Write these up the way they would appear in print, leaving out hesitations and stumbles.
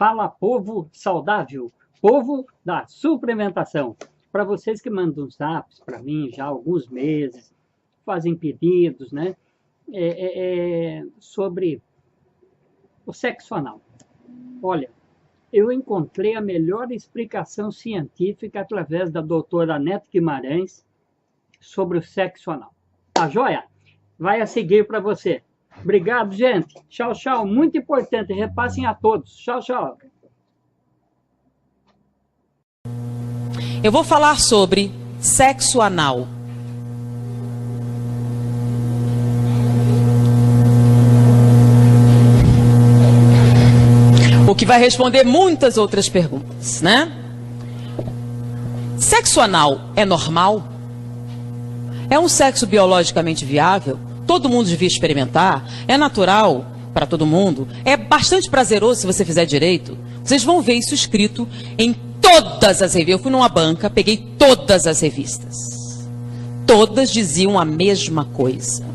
Fala Povo Saudável, povo da suplementação. Para vocês que mandam zaps para mim já há alguns meses, fazem pedidos, né? Sobre o sexo anal. Olha, eu encontrei a melhor explicação científica através da doutora Neto Guimarães sobre o sexo anal. Tá joia? Vai a seguir para você. Obrigado, gente. Tchau, tchau. Muito importante. Repassem a todos. Tchau, tchau. Eu vou falar sobre sexo anal. O que vai responder muitas outras perguntas, né? Sexo anal é normal? É um sexo biologicamente viável? Todo mundo devia experimentar? É natural para todo mundo? É bastante prazeroso se você fizer direito? Vocês vão ver isso escrito em todas as revistas. Eu fui numa banca, peguei todas as revistas. Todas diziam a mesma coisa.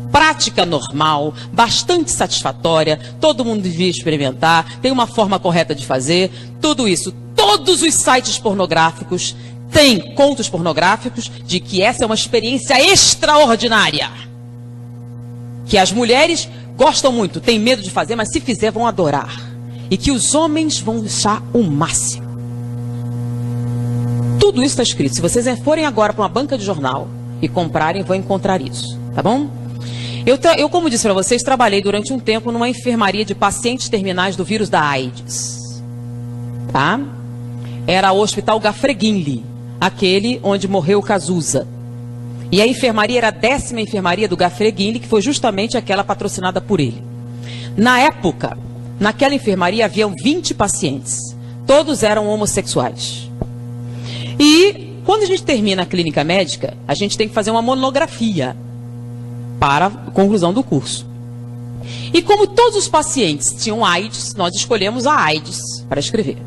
Prática normal, bastante satisfatória, todo mundo devia experimentar, tem uma forma correta de fazer, tudo isso. Todos os sites pornográficos têm contos pornográficos de que essa é uma experiência extraordinária. Que as mulheres gostam muito, têm medo de fazer, mas se fizer vão adorar. E que os homens vão achar o máximo. Tudo isso está escrito. Se vocês forem agora para uma banca de jornal e comprarem, vão encontrar isso, tá bom? Eu, como disse para vocês, trabalhei durante um tempo numa enfermaria de pacientes terminais do vírus da AIDS. Tá? Era o Hospital Gafreguinli, aquele onde morreu o Cazuza. E a enfermaria era a 10ª enfermaria do Gafreguinli, que foi justamente aquela patrocinada por ele. Na época, naquela enfermaria haviam 20 pacientes. Todos eram homossexuais. E quando a gente termina a clínica médica, a gente tem que fazer uma monografia para a conclusão do curso. E como todos os pacientes tinham AIDS, nós escolhemos a AIDS para escrever.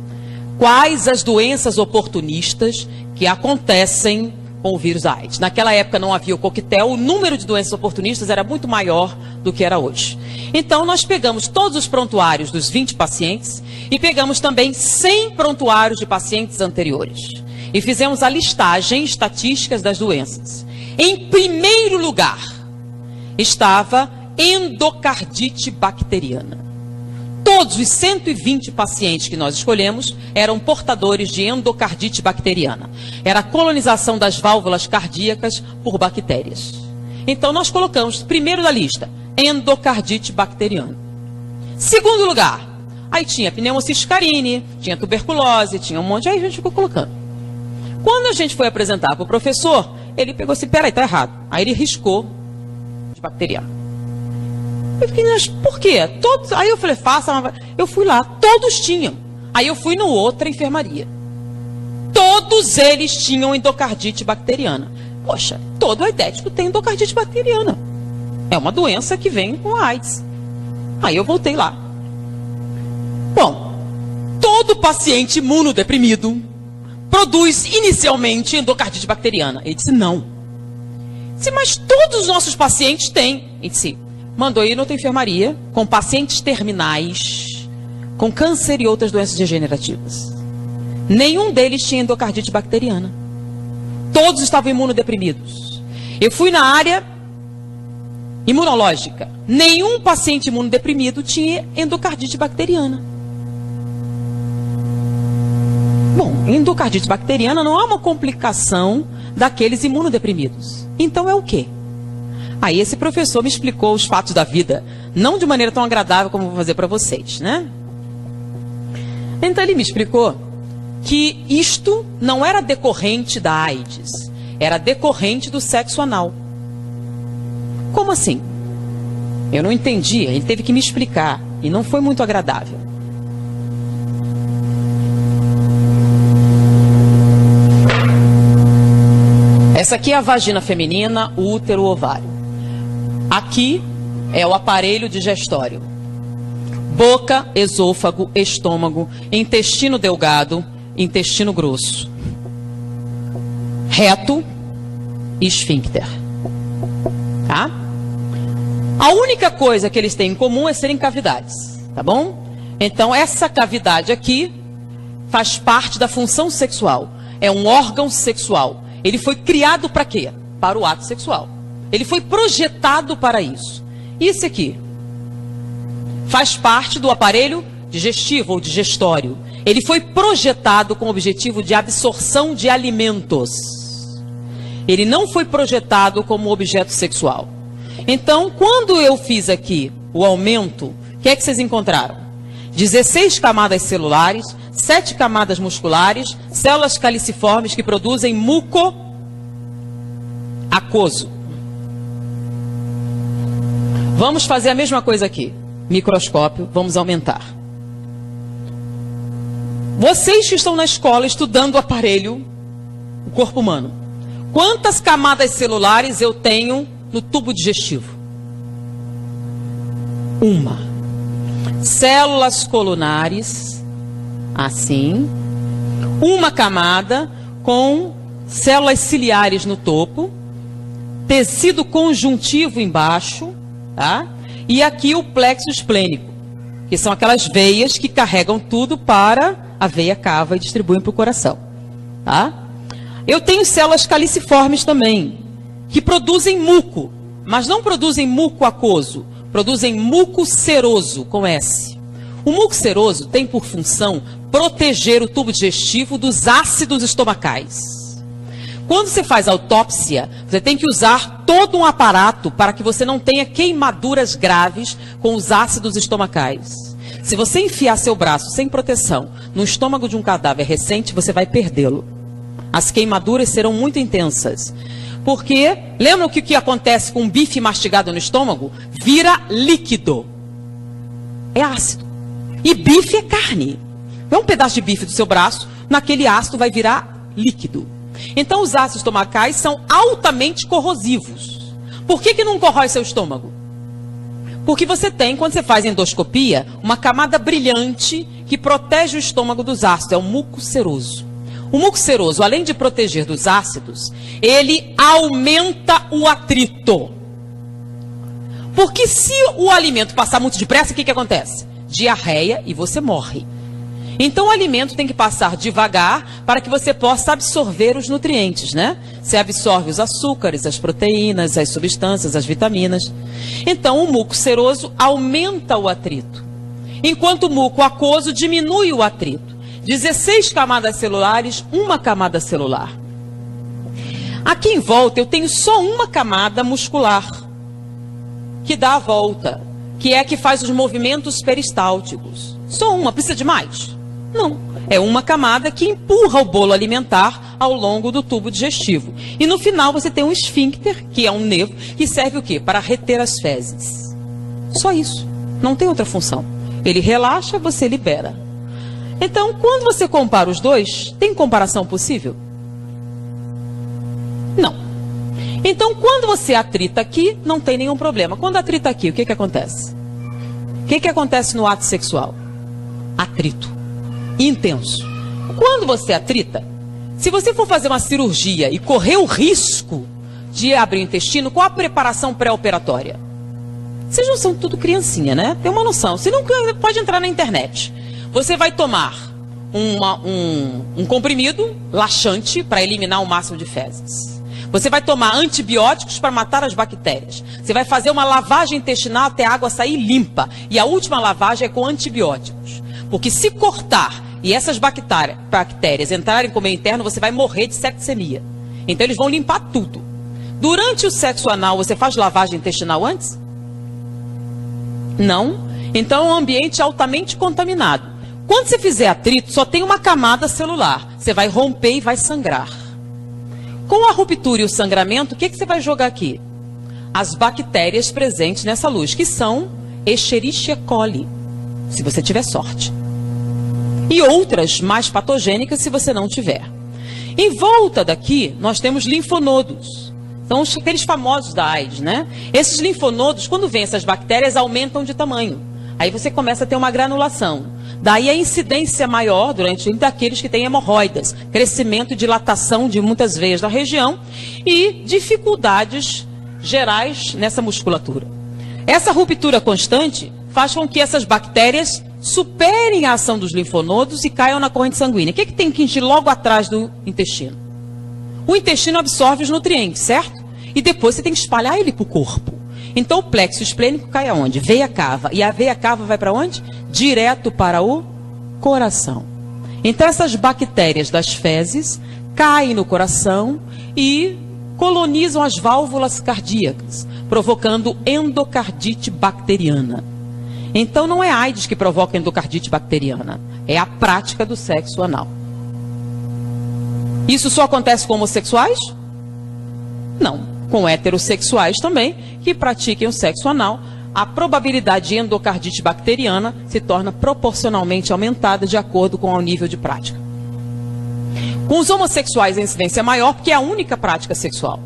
Quais as doenças oportunistas que acontecem com o vírus da AIDS? Naquela época não havia o coquetel, o número de doenças oportunistas era muito maior do que era hoje. Então nós pegamos todos os prontuários dos 20 pacientes e pegamos também 100 prontuários de pacientes anteriores. E fizemos a listagem estatísticas das doenças. Em primeiro lugar estava endocardite bacteriana. Todos os 120 pacientes que nós escolhemos eram portadores de endocardite bacteriana. Era a colonização das válvulas cardíacas por bactérias. Então nós colocamos, primeiro da lista, endocardite bacteriana. Segundo lugar, aí tinha pneumociscarine, tinha tuberculose, tinha um monte, aí a gente ficou colocando. Quando a gente foi apresentar para o professor, ele pegou assim, peraí, tá errado. Aí ele riscou de bacteriana. Eu fiquei, mas por quê? Todos... Aí eu falei, faça uma... Eu fui lá, todos tinham. Aí eu fui no outra enfermaria. Todos eles tinham endocardite bacteriana. Poxa, todo aidético tem endocardite bacteriana. É uma doença que vem com a AIDS. Aí eu voltei lá. Bom, todo paciente imunodeprimido produz inicialmente endocardite bacteriana. Ele disse, não. Disse, mas todos os nossos pacientes têm. Ele disse, mandou ir noutra enfermaria com pacientes terminais, com câncer e outras doenças degenerativas. Nenhum deles tinha endocardite bacteriana. Todos estavam imunodeprimidos. Eu fui na área imunológica. Nenhum paciente imunodeprimido tinha endocardite bacteriana. Bom, endocardite bacteriana não é uma complicação daqueles imunodeprimidos. Então é o quê? Aí esse professor me explicou os fatos da vida, não de maneira tão agradável como vou fazer para vocês, né? Então ele me explicou que isto não era decorrente da AIDS, era decorrente do sexo anal. Como assim? Eu não entendi, ele teve que me explicar e não foi muito agradável. Essa aqui é a vagina feminina, o útero, o ovário. Aqui é o aparelho digestório. Boca, esôfago, estômago, intestino delgado, intestino grosso. Reto e esfíncter. Tá? A única coisa que eles têm em comum é serem cavidades, tá bom? Então, essa cavidade aqui faz parte da função sexual. É um órgão sexual. Ele foi criado para quê? Para o ato sexual. Ele foi projetado para isso. Isso aqui faz parte do aparelho digestivo ou digestório. Ele foi projetado com o objetivo de absorção de alimentos. Ele não foi projetado como objeto sexual. Então, quando eu fiz aqui o aumento, o que é que vocês encontraram? 16 camadas celulares, 7 camadas musculares, células caliciformes que produzem muco aquoso. Vamos fazer a mesma coisa aqui. Microscópio, vamos aumentar. Vocês que estão na escola estudando o aparelho, o corpo humano, quantas camadas celulares eu tenho no tubo digestivo? Uma. Células colunares, assim. Uma camada com células ciliares no topo, tecido conjuntivo embaixo, tá? E aqui o plexo esplênico, que são aquelas veias que carregam tudo para a veia cava e distribuem para o coração, tá? Eu tenho células caliciformes também, que produzem muco, mas não produzem muco aquoso, produzem muco seroso, com S. O muco seroso tem por função proteger o tubo digestivo dos ácidos estomacais. Quando você faz autópsia, você tem que usar todo um aparato para que você não tenha queimaduras graves com os ácidos estomacais. Se você enfiar seu braço sem proteção no estômago de um cadáver recente, você vai perdê-lo. As queimaduras serão muito intensas. Porque, lembra o que acontece com um bife mastigado no estômago? Vira líquido. É ácido. E bife é carne. É um pedaço de bife do seu braço, naquele ácido vai virar líquido. Então, os ácidos estomacais são altamente corrosivos. Por que não corrói seu estômago? Porque você tem, quando você faz endoscopia, uma camada brilhante que protege o estômago dos ácidos. É o muco seroso. O muco seroso, além de proteger dos ácidos, ele aumenta o atrito. Porque se o alimento passar muito depressa, o que acontece? Diarreia e você morre. Então o alimento tem que passar devagar para que você possa absorver os nutrientes, né? Você absorve os açúcares, as proteínas, as substâncias, as vitaminas. Então o muco seroso aumenta o atrito, enquanto o muco aquoso diminui o atrito. 16 camadas celulares, uma camada celular. Aqui em volta eu tenho só uma camada muscular, que dá a volta, que é a que faz os movimentos peristálticos. Só uma, precisa de mais? Não, é uma camada que empurra o bolo alimentar ao longo do tubo digestivo. E no final você tem um esfíncter, que é um nervo, que serve o quê? Para reter as fezes. Só isso, não tem outra função. Ele relaxa, você libera. Então, quando você compara os dois, tem comparação possível? Não. Então, quando você atrita aqui, não tem nenhum problema. Quando atrita aqui, o que acontece? O que acontece no ato sexual? Atrito. Intenso. Quando você atrita, se você for fazer uma cirurgia e correr o risco de abrir o intestino, qual a preparação pré-operatória? Vocês não são tudo criancinha, né? Tem uma noção. Você não pode entrar na internet. Você vai tomar um comprimido laxante para eliminar o máximo de fezes. Você vai tomar antibióticos para matar as bactérias. Você vai fazer uma lavagem intestinal até a água sair limpa. E a última lavagem é com antibióticos. Porque se cortar e essas bactérias entrarem com o meio interno, você vai morrer de septicemia. Então eles vão limpar tudo. Durante o sexo anal, você faz lavagem intestinal antes? Não. Então é um ambiente altamente contaminado. Quando você fizer atrito, só tem uma camada celular. Você vai romper e vai sangrar. Com a ruptura e o sangramento, o que você vai jogar aqui? As bactérias presentes nessa luz, que são Escherichia coli, se você tiver sorte. E outras mais patogênicas, se você não tiver. Em volta daqui, nós temos linfonodos. São aqueles famosos da AIDS, né? Esses linfonodos, quando vêm essas bactérias, aumentam de tamanho. Aí você começa a ter uma granulação. Daí a incidência maior durante daqueles que têm hemorroidas, crescimento e dilatação de muitas veias da região e dificuldades gerais nessa musculatura. Essa ruptura constante faz com que essas bactérias superem a ação dos linfonodos e caiam na corrente sanguínea. O que tem que ir logo atrás do intestino? O intestino absorve os nutrientes, certo? E depois você tem que espalhar ele para o corpo. Então o plexo esplênico cai aonde? Veia cava. E a veia cava vai para onde? Direto para o coração. Então essas bactérias das fezes caem no coração e colonizam as válvulas cardíacas, provocando endocardite bacteriana. Então não é a AIDS que provoca endocardite bacteriana, é a prática do sexo anal. Isso só acontece com homossexuais? Não, com heterossexuais também, que pratiquem o sexo anal, a probabilidade de endocardite bacteriana se torna proporcionalmente aumentada de acordo com o nível de prática. Com os homossexuais a incidência é maior porque é a única prática sexual,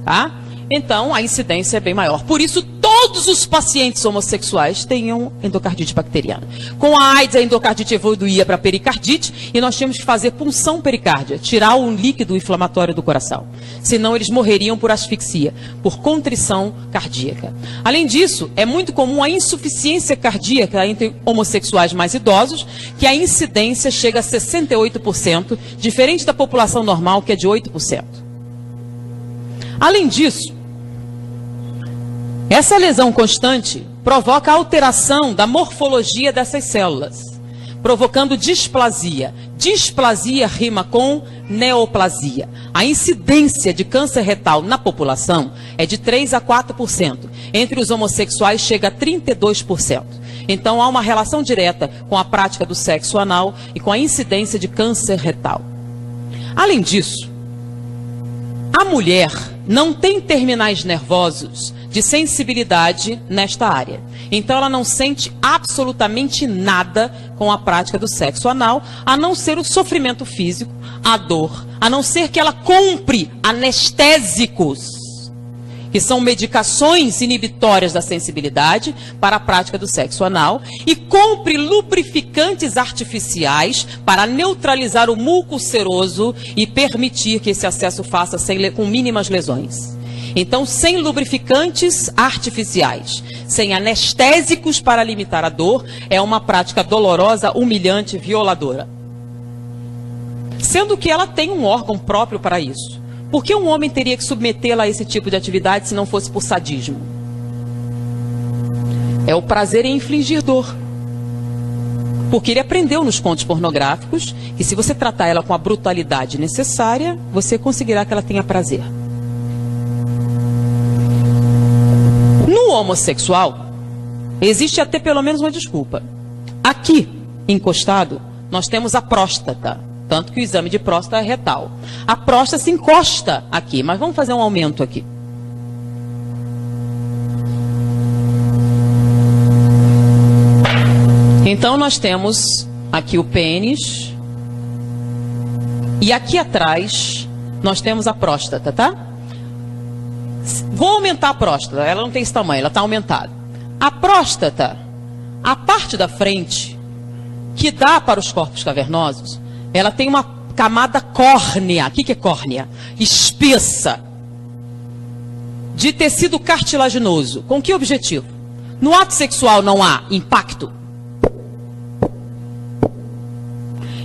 tá? Então a incidência é bem maior. Por isso todos os pacientes homossexuais tenham endocardite bacteriana. Com a AIDS a endocardite evoluía para pericardite e nós tínhamos que fazer punção pericárdia, tirar o líquido inflamatório do coração. Senão eles morreriam por asfixia, por contrição cardíaca. Além disso, é muito comum a insuficiência cardíaca entre homossexuais mais idosos, que a incidência chega a 68%, diferente da população normal, que é de 8%. Além disso, essa lesão constante provoca alteração da morfologia dessas células, provocando displasia. Displasia rima com neoplasia. A incidência de câncer retal na população é de 3 a 4%. Entre os homossexuais chega a 32%. Então há uma relação direta com a prática do sexo anal e com a incidência de câncer retal. Além disso, a mulher não tem terminais nervosos de sensibilidade nesta área. Então ela não sente absolutamente nada com a prática do sexo anal, a não ser o sofrimento físico, a dor, a não ser que ela compre anestésicos, que são medicações inibitórias da sensibilidade para a prática do sexo anal, e compre lubrificantes artificiais para neutralizar o muco seroso e permitir que esse acesso faça com mínimas lesões. Então, sem lubrificantes artificiais, sem anestésicos para limitar a dor, é uma prática dolorosa, humilhante, violadora. Sendo que ela tem um órgão próprio para isso. Por que um homem teria que submetê-la a esse tipo de atividade se não fosse por sadismo? É o prazer em infligir dor. Porque ele aprendeu nos contos pornográficos que se você tratar ela com a brutalidade necessária, você conseguirá que ela tenha prazer. No homossexual, existe até pelo menos uma desculpa. Aqui, encostado, nós temos a próstata. Tanto que o exame de próstata é retal. A próstata se encosta aqui, mas vamos fazer um aumento aqui. Então nós temos aqui o pênis. E aqui atrás nós temos a próstata, tá? Vou aumentar a próstata, ela não tem esse tamanho, ela está aumentada. A próstata, a parte da frente, que dá para os corpos cavernosos, ela tem uma camada córnea. O que é córnea? Espessa, de tecido cartilaginoso. Com que objetivo? No ato sexual não há impacto.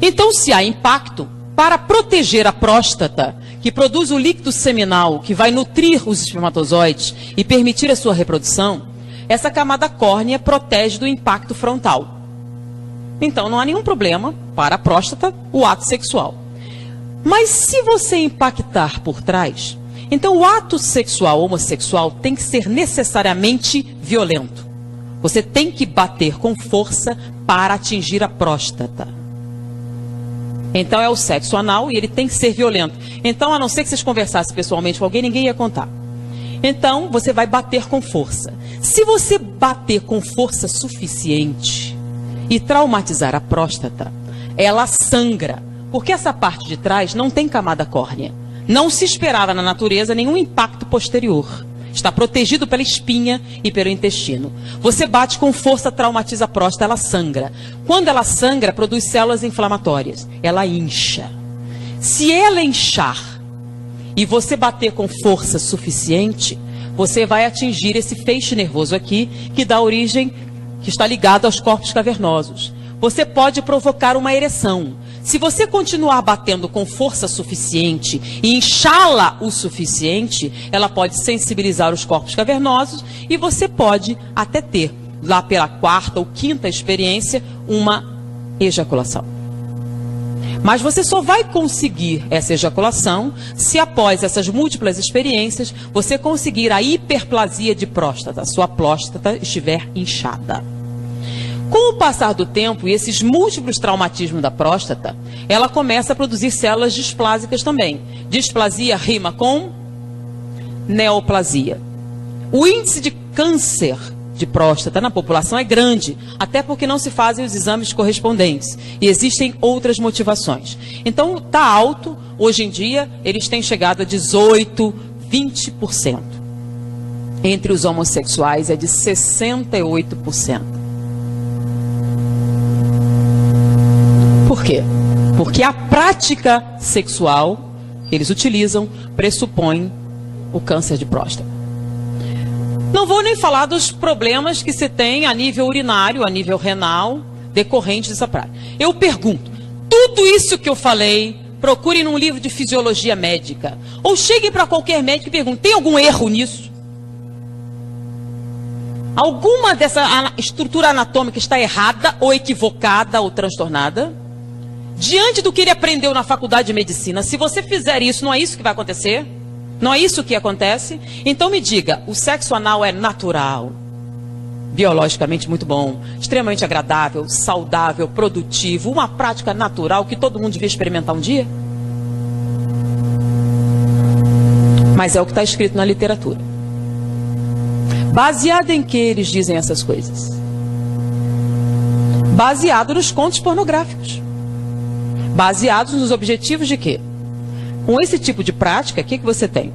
Então, se há impacto, para proteger a próstata, que produz o líquido seminal, que vai nutrir os espermatozoides e permitir a sua reprodução, essa camada córnea protege do impacto frontal. Então não há nenhum problema para a próstata o ato sexual. Mas se você impactar por trás, então o ato sexual homossexual tem que ser necessariamente violento. Você tem que bater com força para atingir a próstata. Então é o sexo anal e ele tem que ser violento. Então, a não ser que vocês conversassem pessoalmente com alguém, ninguém ia contar. Então você vai bater com força. Se você bater com força suficiente e traumatizar a próstata, ela sangra, porque essa parte de trás não tem camada córnea. Não se esperava na natureza nenhum impacto posterior. Está protegido pela espinha e pelo intestino. Você bate com força, traumatiza a próstata, ela sangra. Quando ela sangra, produz células inflamatórias. Ela incha. Se ela inchar e você bater com força suficiente, você vai atingir esse feixe nervoso aqui, que dá origem, que está ligado aos corpos cavernosos. você pode provocar uma ereção. Se você continuar batendo com força suficiente e inchá-la o suficiente, ela pode sensibilizar os corpos cavernosos e você pode até ter, lá pela quarta ou quinta experiência, uma ejaculação. Mas você só vai conseguir essa ejaculação se após essas múltiplas experiências você conseguir a hiperplasia de próstata, sua próstata estiver inchada. Com o passar do tempo e esses múltiplos traumatismos da próstata, ela começa a produzir células displásicas também. Displasia rima com neoplasia. O índice de câncer de próstata na população é grande, até porque não se fazem os exames correspondentes. E existem outras motivações. Então, está alto. Hoje em dia, eles têm chegado a 18%, 20%. Entre os homossexuais é de 68%. Por quê? Porque a prática sexual que eles utilizam pressupõe o câncer de próstata. Não vou nem falar dos problemas que se tem a nível urinário, a nível renal, decorrentes dessa prática. Eu pergunto, tudo isso que eu falei, procure num livro de fisiologia médica, ou chegue para qualquer médico e pergunte, tem algum erro nisso? Alguma dessa estrutura anatômica está errada, ou equivocada, ou transtornada? Diante do que ele aprendeu na faculdade de medicina, se você fizer isso, não é isso que vai acontecer? Não é isso que acontece? Então me diga, o sexo anal é natural, biologicamente muito bom, extremamente agradável, saudável, produtivo, uma prática natural que todo mundo devia experimentar um dia? Mas é o que está escrito na literatura. Baseado em que eles dizem essas coisas? Baseado nos contos pornográficos. Baseados nos objetivos de quê? Com esse tipo de prática, o que você tem?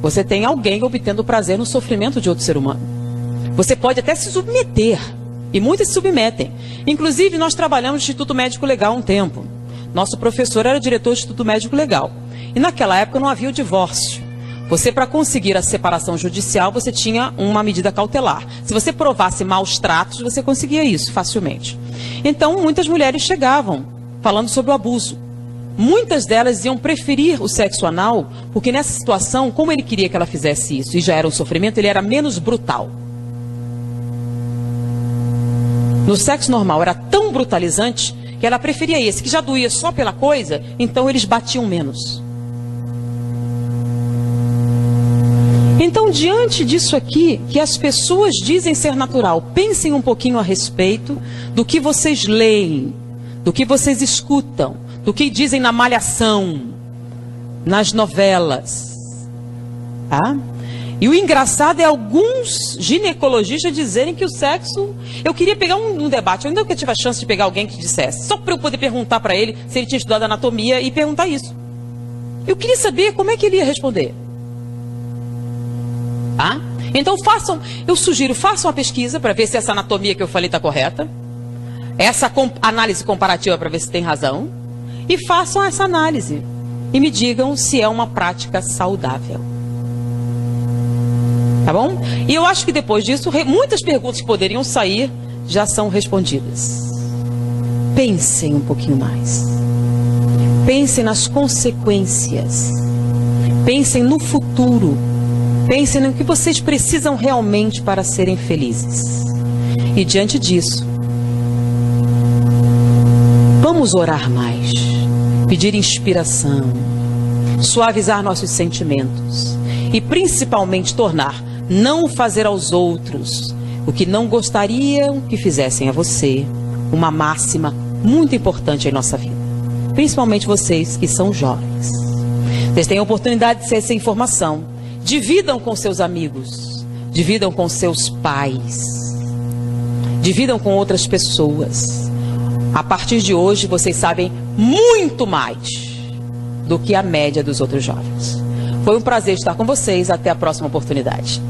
Você tem alguém obtendo prazer no sofrimento de outro ser humano. Você pode até se submeter, e muitos se submetem. Inclusive, nós trabalhamos no Instituto Médico Legal há um tempo. Nosso professor era diretor do Instituto Médico Legal. E naquela época não havia o divórcio. Você, para conseguir a separação judicial, você tinha uma medida cautelar. Se você provasse maus tratos, você conseguia isso facilmente. Então, muitas mulheres chegavam falando sobre o abuso. Muitas delas iam preferir o sexo anal, porque nessa situação, como ele queria que ela fizesse isso, e já era um sofrimento, ele era menos brutal. No sexo normal era tão brutalizante, que ela preferia esse, que já doía só pela coisa, então eles batiam menos. Então, diante disso aqui, que as pessoas dizem ser natural, pensem um pouquinho a respeito do que vocês leem, do que vocês escutam, do que dizem na malhação, nas novelas. Tá? E o engraçado é alguns ginecologistas dizerem que o sexo... Eu queria pegar um debate, eu nunca tive a chance de pegar alguém que dissesse, só para eu poder perguntar para ele se ele tinha estudado anatomia e perguntar isso. Eu queria saber como é que ele ia responder. Tá? Então eu sugiro, façam uma pesquisa para ver se essa anatomia que eu falei está correta. Essa análise comparativa para ver se tem razão. E façam essa análise. E me digam se é uma prática saudável. Tá bom? E eu acho que depois disso, muitas perguntas que poderiam sair já são respondidas. Pensem um pouquinho mais. Pensem nas consequências. Pensem no futuro. Pensem no que vocês precisam realmente para serem felizes. E diante disso, vamos orar mais, pedir inspiração, suavizar nossos sentimentos e principalmente não fazer aos outros o que não gostariam que fizessem a você, uma máxima muito importante em nossa vida. Principalmente vocês que são jovens. Vocês têm a oportunidade de ter essa informação. Dividam com seus amigos, dividam com seus pais, dividam com outras pessoas. A partir de hoje, vocês sabem muito mais do que a média dos outros jovens. Foi um prazer estar com vocês. Até a próxima oportunidade.